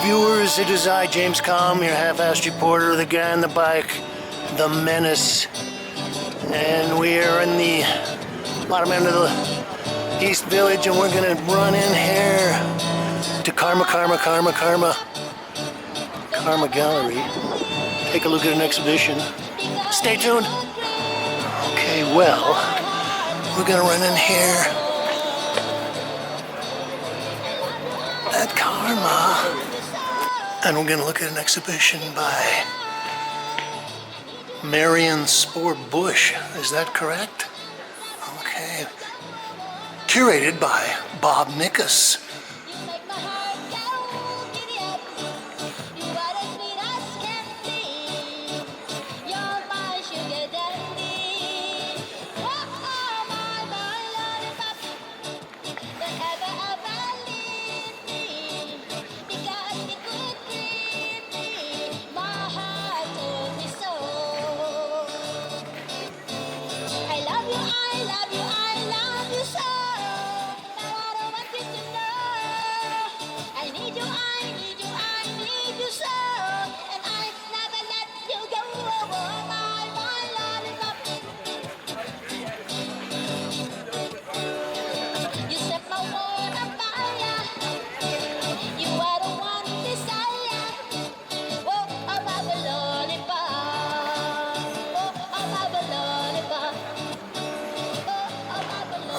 viewers, it is I, James Kalm, your half-assed reporter, the guy on the bike, the menace. And we are in the bottom end of the East Village, and we're gonna run in here to Karma Gallery. Take a look at an exhibition. Stay tuned. Okay, well, we're gonna run in here at Karma, and we're gonna look at an exhibition by Marian Spore Bush. Is that correct? Okay. Curated by Bob Nickas.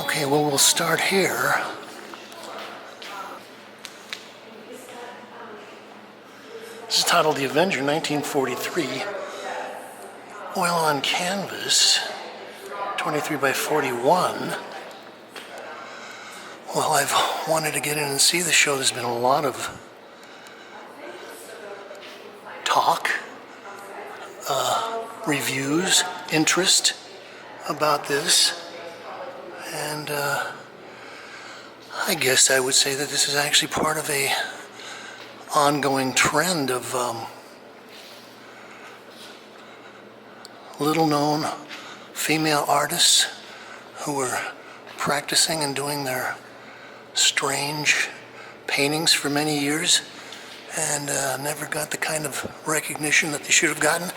Okay, well, we'll start here. This is titled The Avenger, 1943. Oil on canvas, 23 by 41. Well, I've wanted to get in and see the show. There's been a lot of talk, reviews, interest about this. And I guess I would say that this is actually part of a ongoing trend of little-known female artists who were practicing and doing their strange paintings for many years and never got the kind of recognition that they should have gotten.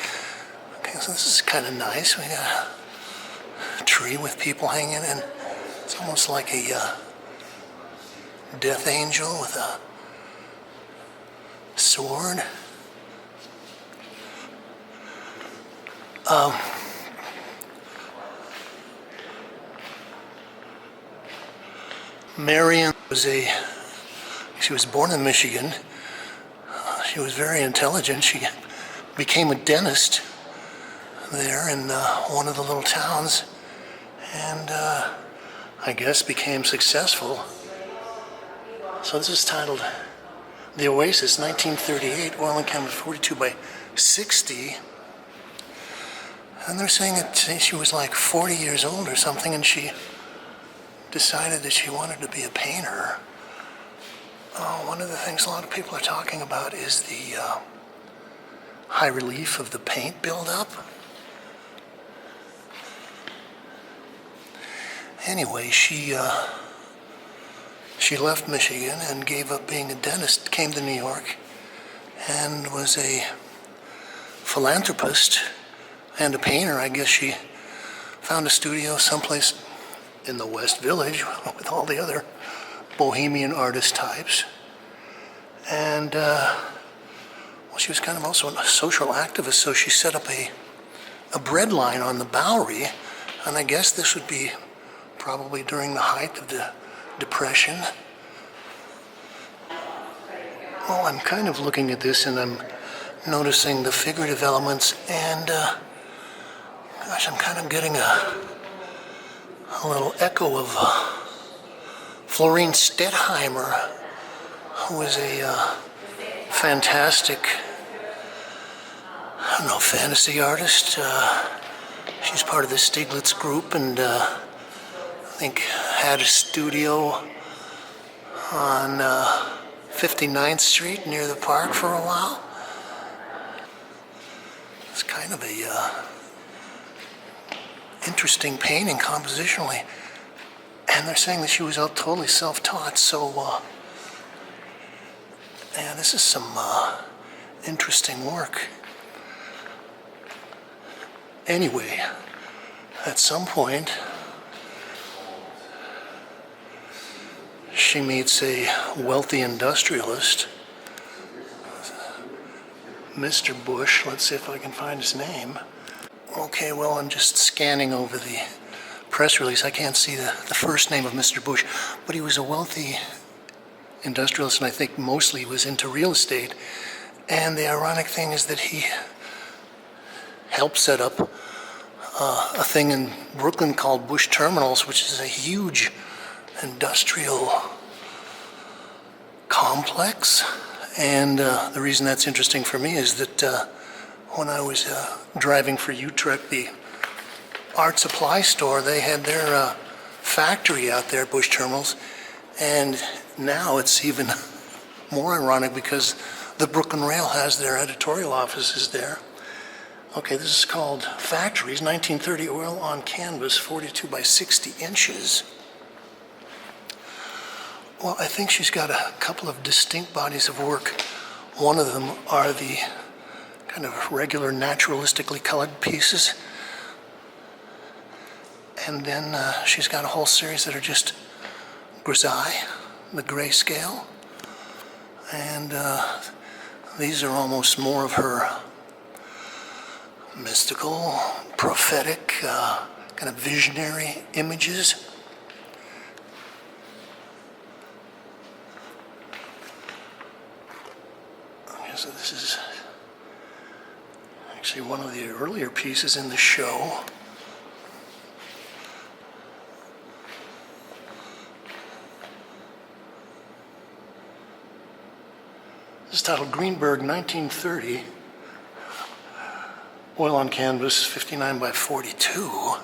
Okay, so this is kind of nice. We got a tree with people hanging in. It's almost like a death angel with a sword. Marian she was born in Michigan. She was very intelligent. She became a dentist there in one of the little towns, and I guess became successful. So this is titled The Oasis, 1938, oil and canvas 42 by 60. And they're saying that she was like 40 years old or something, and she decided that she wanted to be a painter. One of the things a lot of people are talking about is the high relief of the paint buildup. Anyway, she left Michigan and gave up being a dentist, came to New York, and was a philanthropist and a painter. I guess she found a studio someplace in the West Village with all the other bohemian artist types. And well, she was kind of also a social activist, so she set up a bread line on the Bowery, and I guess this would be probably during the height of the Depression. Well, I'm kind of looking at this and I'm noticing the figurative elements, and gosh, I'm kind of getting a little echo of Florine Stettheimer, who is a fantastic, I don't know, fantasy artist. She's part of the Stieglitz group, and I think had a studio on 59th Street near the park for a while. It's kind of a interesting painting compositionally. And they're saying that she was totally self-taught, so Yeah, this is some interesting work. Anyway, at some point, she meets a wealthy industrialist, Mr. Bush. Let's see if I can find his name. Okay, well, I'm just scanning over the press release. I can't see the first name of Mr. Bush, but he was a wealthy industrialist, and I think mostly was into real estate. And the ironic thing is that he helped set up a thing in Brooklyn called Bush Terminals, which is a huge industrial complex. And the reason that's interesting for me is that when I was driving for Utrecht, the art supply store, they had their factory out there at Bush Terminals. And now it's even more ironic because the Brooklyn Rail has their editorial offices there. Okay, this is called Factories, 1930 oil on canvas, 42 by 60 inches. Well, I think she's got a couple of distinct bodies of work. One of them are the kind of regular naturalistically colored pieces. And then she's got a whole series that are just grisaille, the grayscale. And these are almost more of her mystical, prophetic, kind of visionary images. Okay, so this is actually one of the earlier pieces in the show. This is titled Greenberg, 1930. Oil on canvas, 59 by 42.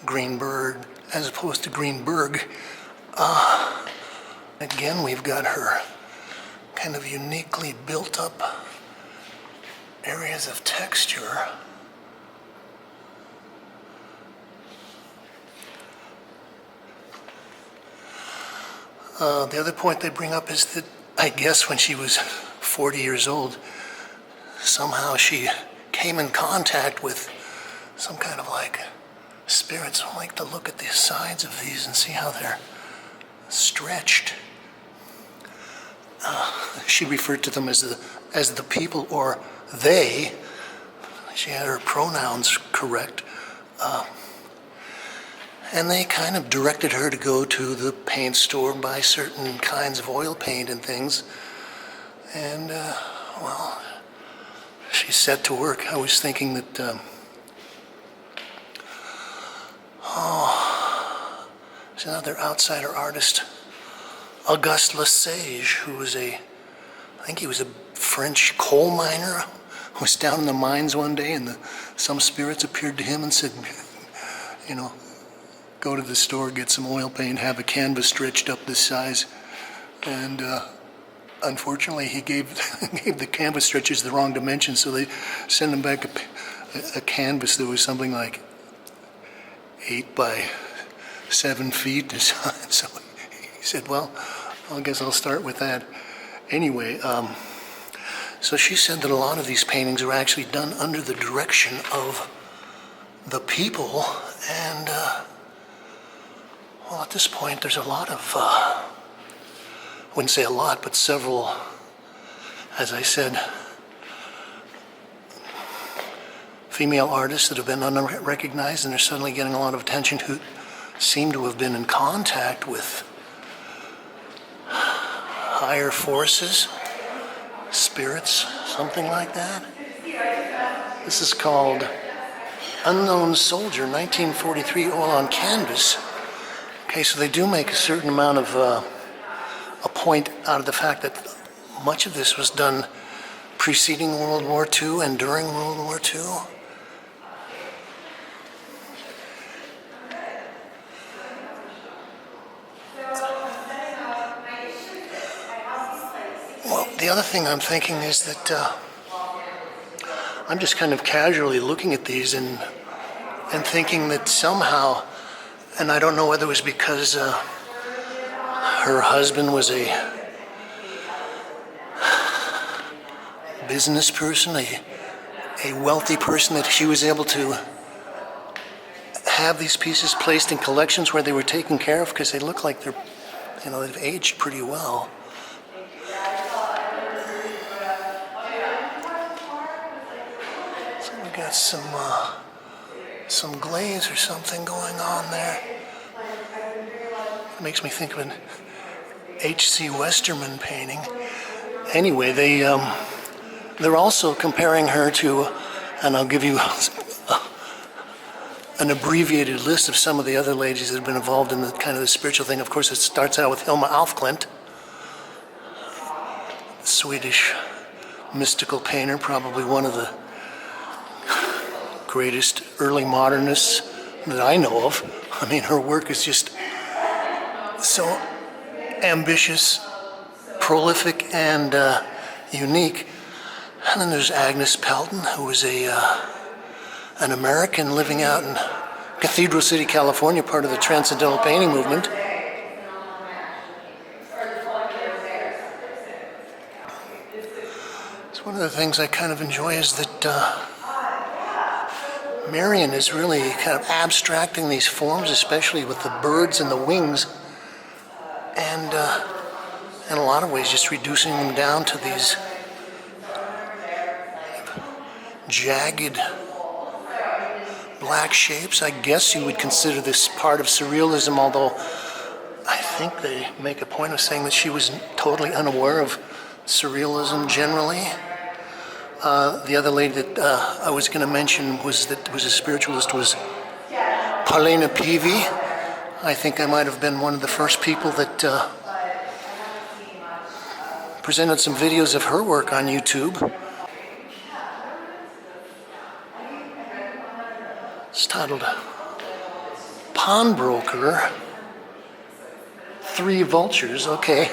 Greenberg as opposed to Greenberg. Again, we've got her kind of uniquely built up areas of texture. The other point they bring up is that I guess when she was 40 years old, somehow she came in contact with some kind of like spirits. I like to look at the sides of these and see how they're stretched. She referred to them as the people or they. She had her pronouns correct. And they kind of directed her to go to the paint store, buy certain kinds of oil paint and things. And, well, she set to work. I was thinking that, there's another outsider artist, Auguste Lesage, who was I think he was a French coal miner, who was down in the mines one day, and some spirits appeared to him and said, you know, go to the store, get some oil paint, have a canvas stretched up this size. And unfortunately, he gave the canvas stretches the wrong dimension, so they sent him back a canvas that was something like 8 by 7 feet. So he said, well, I guess I'll start with that. Anyway, so she said that a lot of these paintings are actually done under the direction of the people, and well, at this point, there's a lot of, I wouldn't say a lot, but several, as I said, female artists that have been unrecognized, and they're suddenly getting a lot of attention, who seem to have been in contact with higher forces, spirits, something like that. This is called Unknown Soldier, 1943, oil on canvas. Okay, so they do make a certain amount of a point out of the fact that much of this was done preceding World War II and during World War II. Well, the other thing I'm thinking is that I'm just kind of casually looking at these and thinking that somehow, and I don't know whether it was because her husband was a business person, a wealthy person, that she was able to have these pieces placed in collections where they were taken care of because they look like they're, they've aged pretty well. So we got some glaze or something going on there. It makes me think of an H.C. Westerman painting. Anyway, they're also comparing her to, and I'll give you an abbreviated list of some of the other ladies that have been involved in the kind of the spiritual thing. Of course, it starts out with Hilma af Klint, Swedish mystical painter, probably one of the greatest early modernists that I know of. I mean, her work is just so ambitious, prolific, and unique. And then there's Agnes Pelton, who was an American living out in Cathedral City, California, part of the Transcendental Painting movement. So one of the things I kind of enjoy is that Marian is really kind of abstracting these forms, especially with the birds and the wings, and in a lot of ways just reducing them down to these jagged black shapes. I guess you would consider this part of surrealism, although I think they make a point of saying that she was totally unaware of surrealism generally. The other lady that I was going to mention was a spiritualist was Paulina Peavy. I think I might have been one of the first people that presented some videos of her work on YouTube. It's titled Pawnbroker, 3 vultures. Okay.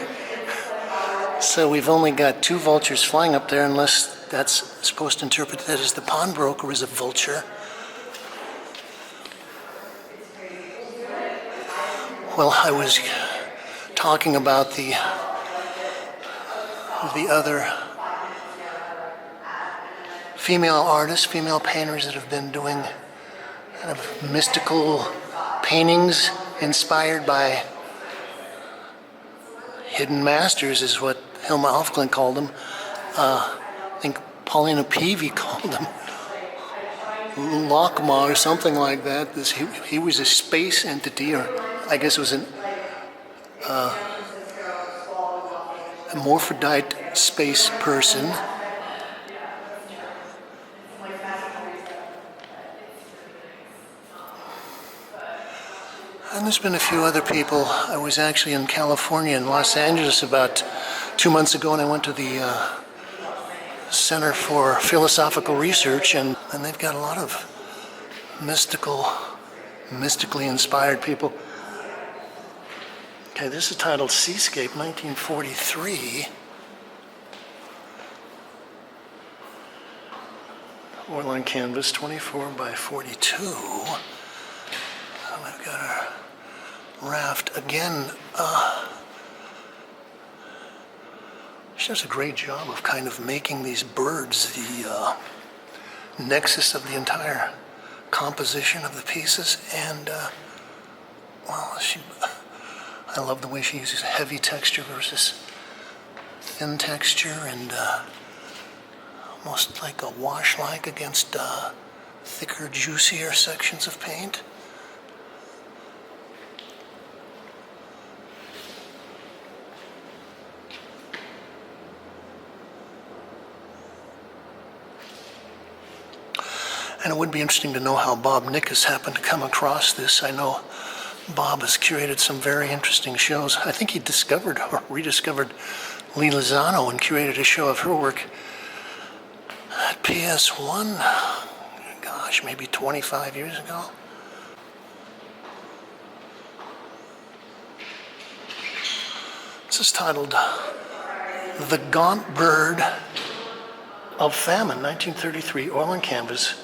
So we've only got 2 vultures flying up there, unless that's supposed to interpret that as the pawnbroker is a vulture. Well, I was talking about the other female artists, female painters that have been doing kind of mystical paintings inspired by hidden masters, is what Hilma af Klint called them. I think Paulina Peavy called them Lakma or something like that. He was a space entity, or I guess it was an hermaphrodite space person. And there's been a few other people. I was actually in California, in Los Angeles, about 2 months ago, and I went to the Center for Philosophical Research, and they've got a lot of mystically inspired people. Okay, this is titled Seascape, 1943. Oil on canvas, 24 by 42. And we've got our raft again. She does a great job of kind of making these birds the nexus of the entire composition of the pieces, and I love the way she uses heavy texture versus thin texture, and almost like a wash-like against thicker, juicier sections of paint. And it would be interesting to know how Bob Nickas happened to come across this. I know Bob has curated some very interesting shows. I think he discovered or rediscovered Lee Lozano and curated a show of her work at PS1, gosh, maybe 25 years ago. This is titled The Gaunt Bird of Famine, 1933, oil on canvas,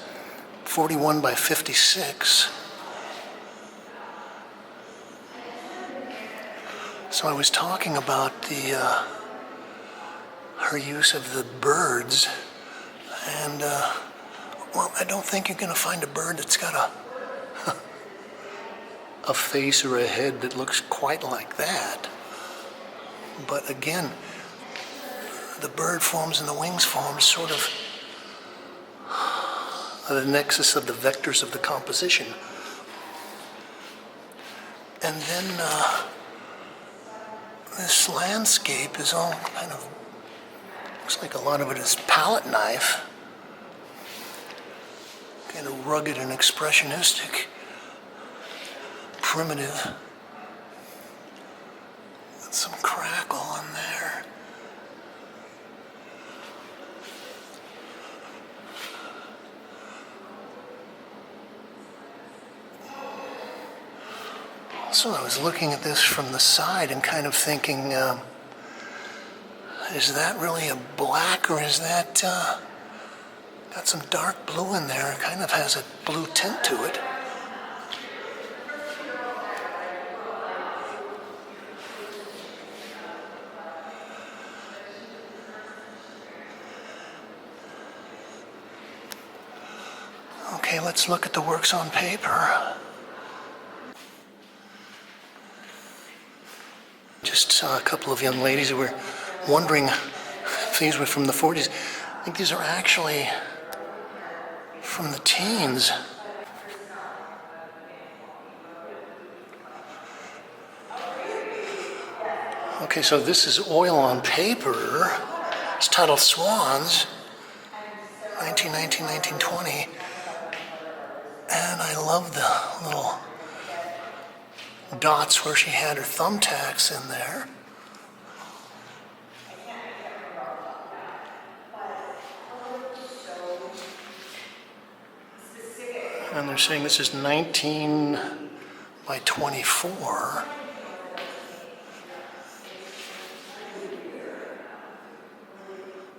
41 by 56. So I was talking about her use of the birds. And, well, I don't think you're going to find a bird that's got a face or a head that looks quite like that. But again, the bird forms and the wings form sort of the nexus of the vectors of the composition. And then this landscape is all kind of, looks like a lot of it is palette knife, kind of rugged and expressionistic, primitive. And some crackle in there. So I was looking at this from the side and kind of thinking, is that really a black, or is that got some dark blue in there? It kind of has a blue tint to it. Okay, let's look at the works on paper. Just saw a couple of young ladies who were wondering if these were from the 40s. I think these are actually from the teens. Okay, so this is oil on paper. It's titled Swans, 1919, 1920. And I love the little dots where she had her thumbtacks in there. And they're saying this is 19 by 24.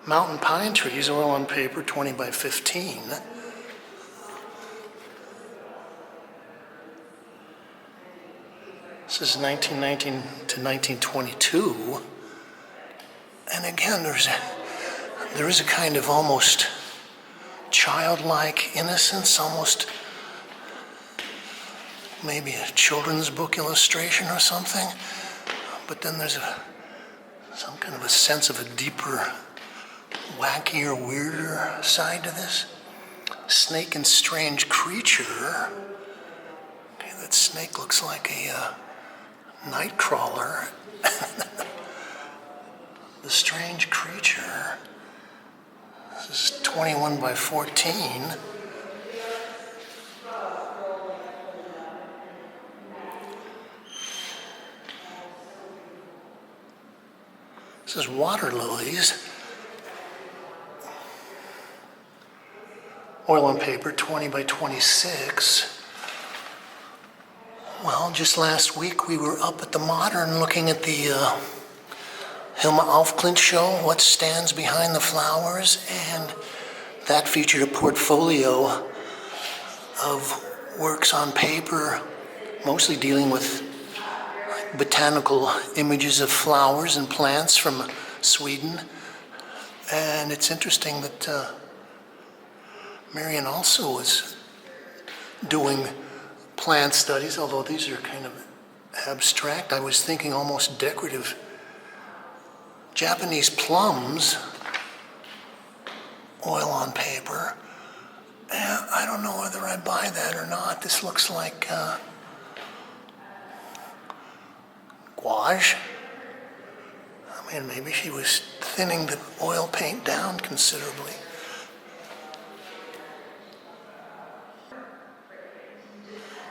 Mountain pine trees, oil on paper, 20 by 15. This is 1919 to 1922. And again, there is a kind of almost childlike innocence, almost maybe a children's book illustration or something. But then there's some kind of a sense of a deeper, wackier, weirder side to this. Snake and strange creature. Okay, that snake looks like a night crawler. The strange creature. This is 21 by 14. This is water lilies. Oil on paper, 20 by 26. Well, just last week we were up at the Modern looking at the Hilma Klint show, What Stands Behind the Flowers, and that featured a portfolio of works on paper, mostly dealing with botanical images of flowers and plants from Sweden. And it's interesting that Marian also was doing plant studies, although these are kind of abstract. I was thinking almost decorative. Japanese plums, oil on paper. I don't know whether I buy that or not. This looks like gouache. I mean, maybe she was thinning the oil paint down considerably.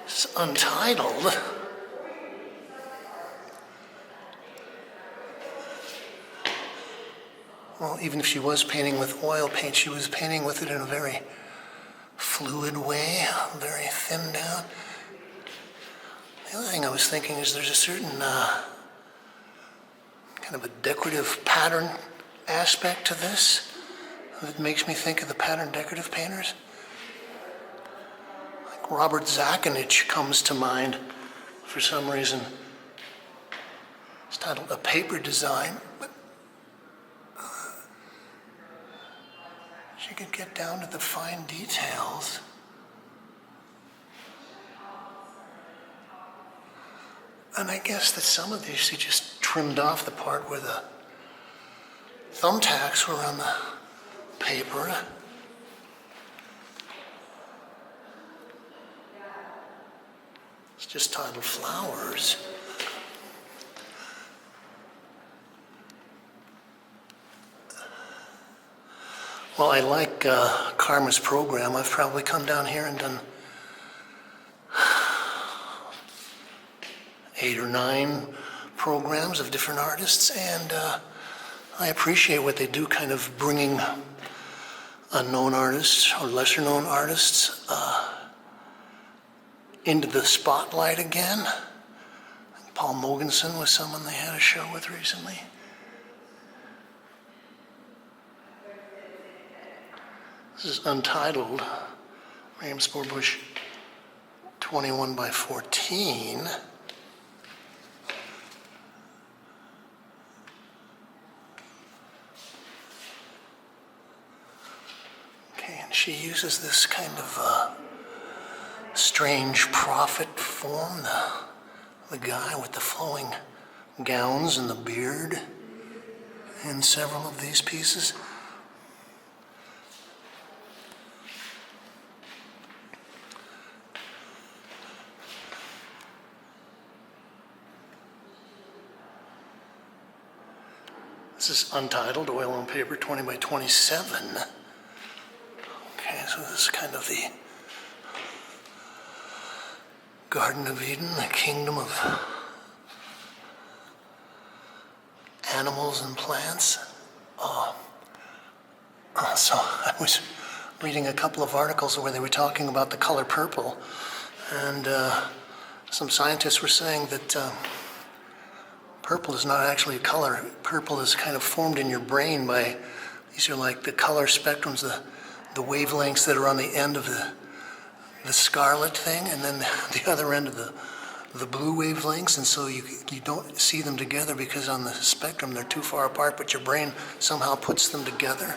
It's untitled. Well, even if she was painting with oil paint, she was painting with it in a very fluid way, very thinned down. The other thing I was thinking is there's a certain kind of a decorative pattern aspect to this that makes me think of the pattern decorative painters. Like Robert Zakanich comes to mind for some reason. It's titled A Paper Design, but she could get down to the fine details. And I guess that some of these she just trimmed off the part where the thumbtacks were on the paper. It's just titled Flowers. Well, I like Karma's program. I've probably come down here and done 8 or 9 programs of different artists, and I appreciate what they do, kind of bringing unknown artists or lesser known artists into the spotlight again. Paul Mogensen was someone they had a show with recently. This is Untitled, Marian Spore Bush 21 by 14. Okay, and she uses this kind of strange prophet form, the guy with the flowing gowns and the beard in several of these pieces. This is Untitled, oil on paper, 20 by 27. Okay, so this is kind of the Garden of Eden, the kingdom of animals and plants. So I was reading a couple of articles where they were talking about the color purple, and some scientists were saying that purple is not actually a color. Purple is kind of formed in your brain by, these are like the color spectrums, the wavelengths that are on the end of the scarlet thing, and then the other end of the blue wavelengths, and so you don't see them together because on the spectrum they're too far apart, but your brain somehow puts them together.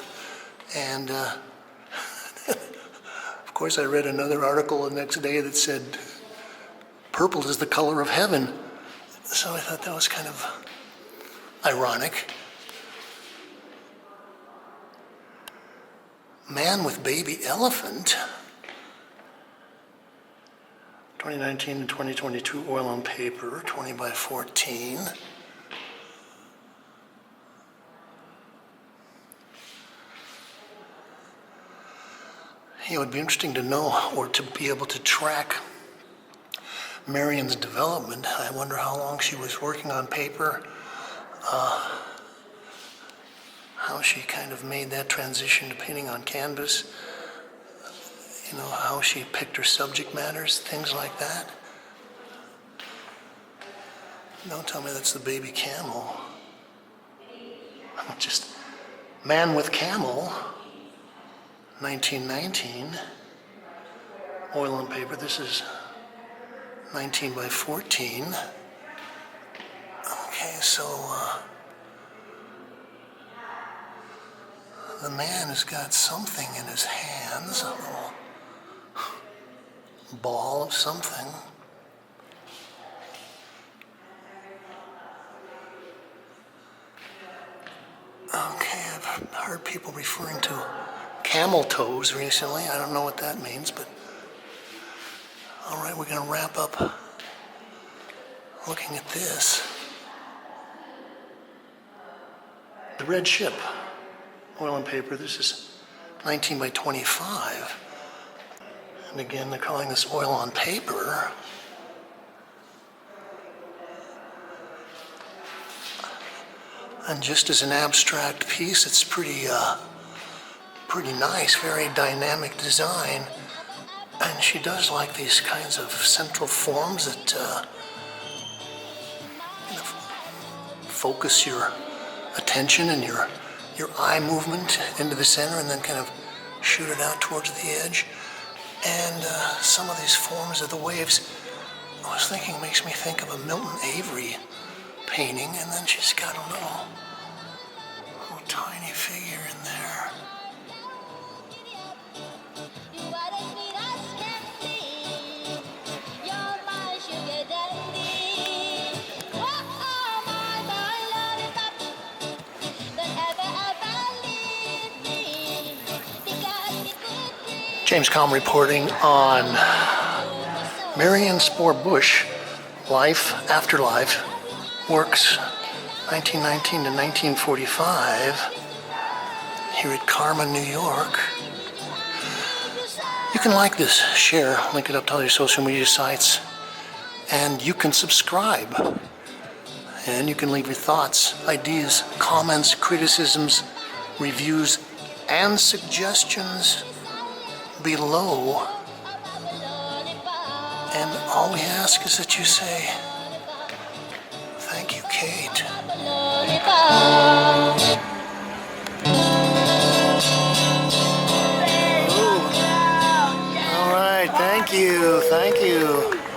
And of course I read another article the next day that said purple is the color of heaven. So I thought that was kind of ironic. Man with Baby Elephant, 2019 and 2022, oil on paper, 20 by 14. It would be interesting to know, or to be able to track Marian's development. I wonder how long she was working on paper, how she kind of made that transition to painting on canvas, you know, how she picked her subject matters, things like that. Don't tell me that's the baby camel. Just Man with Camel, 1919, oil on paper. This is 19 by 14. Okay, so the man has got something in his hands, a little ball of something. Okay, I've heard people referring to camel toes recently. I don't know what that means, but all right, we're going to wrap up looking at this. The Red Ship, oil and paper. This is 19 by 25. And again, they're calling this oil on paper. And just as an abstract piece, it's pretty nice, very dynamic design. And she does like these kinds of central forms that focus your attention and your eye movement into the center and then kind of shoot it out towards the edge. And some of these forms of the waves, I was thinking, makes me think of a Milton Avery painting, and then she's got a little tiny figure in there. James Kalm reporting on Marian Spore Bush, Life, Afterlife, works 1919 to 1945, here at Carmen, New York. You can like this, share, link it up to all your social media sites, and you can subscribe. And you can leave your thoughts, ideas, comments, criticisms, reviews, and suggestions below. And all we ask is that you say, thank you, Kate. Ooh. All right, thank you.